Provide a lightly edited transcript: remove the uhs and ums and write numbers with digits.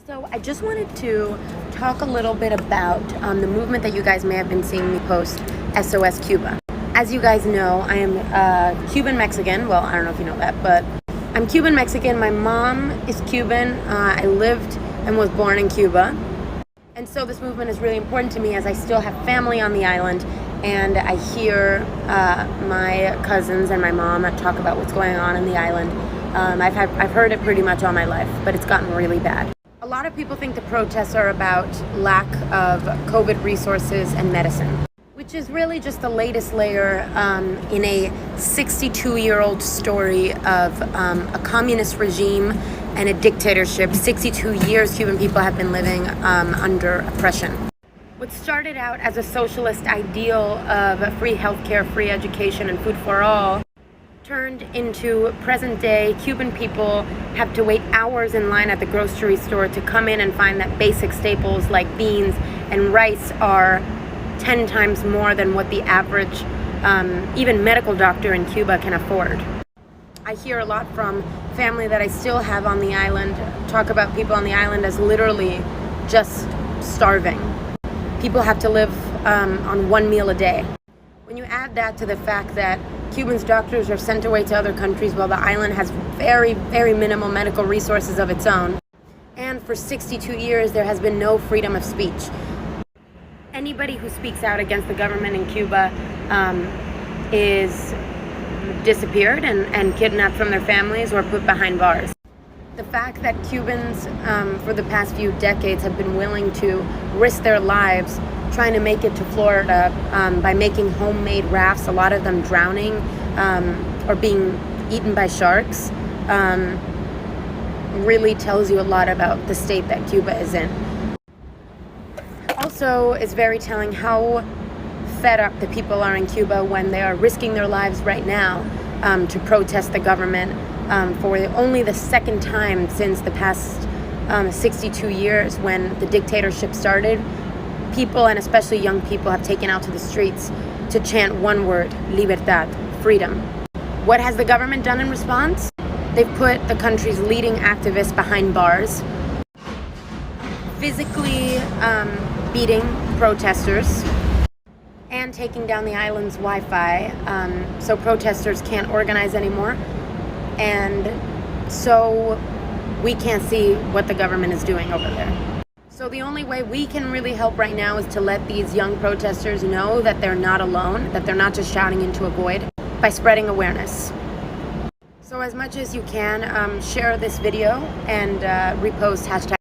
So I just wanted to talk a little bit about the movement that you guys may have been seeing me post, SOS Cuba. As you guys know, I am Cuban Mexican. Well, I don't know if you know that, but I'm Cuban Mexican. My mom is Cuban. I lived and was born in Cuba. And so this movement is really important to me as I still have family on the island, and I hear my cousins and my mom talk about what's going on in the island. I've heard it pretty much all my life, but it's gotten really bad. A lot of people think the protests are about lack of COVID resources and medicine, which is really just the latest layer in a 62-year-old story of a communist regime and a dictatorship. 62 years Cuban people have been living under oppression. What started out as a socialist ideal of free healthcare, free education, and food for all turned into present day Cuban people have to wait hours in line at the grocery store to come in and find that basic staples like beans and rice are 10 times more than what the average even medical doctor in Cuba can afford. I hear a lot from family that I still have on the island talk about people on the island as literally just starving. People have to live on one meal a day. When you add that to the fact that Cubans' doctors are sent away to other countries while the island has very, very minimal medical resources of its own, and for 62 years there has been no freedom of speech. Anybody who speaks out against the government in Cuba is disappeared and kidnapped from their families or put behind bars. The fact that Cubans for the past few decades have been willing to risk their lives trying to make it to Florida by making homemade rafts, a lot of them drowning or being eaten by sharks, really tells you a lot about the state that Cuba is in. Also, it's very telling how fed up the people are in Cuba when they are risking their lives right now to protest the government for only the second time since the past 62 years when the dictatorship started. People, and especially young people, have taken out to the streets to chant one word: libertad, freedom. What has the government done in response? They've put the country's leading activists behind bars, physically beating protesters, and taking down the island's Wi-Fi, so protesters can't organize anymore, and so we can't see what the government is doing over there. So the only way we can really help right now is to let these young protesters know that they're not alone, that they're not just shouting into a void, by spreading awareness. So as much as you can, share this video and repost hashtag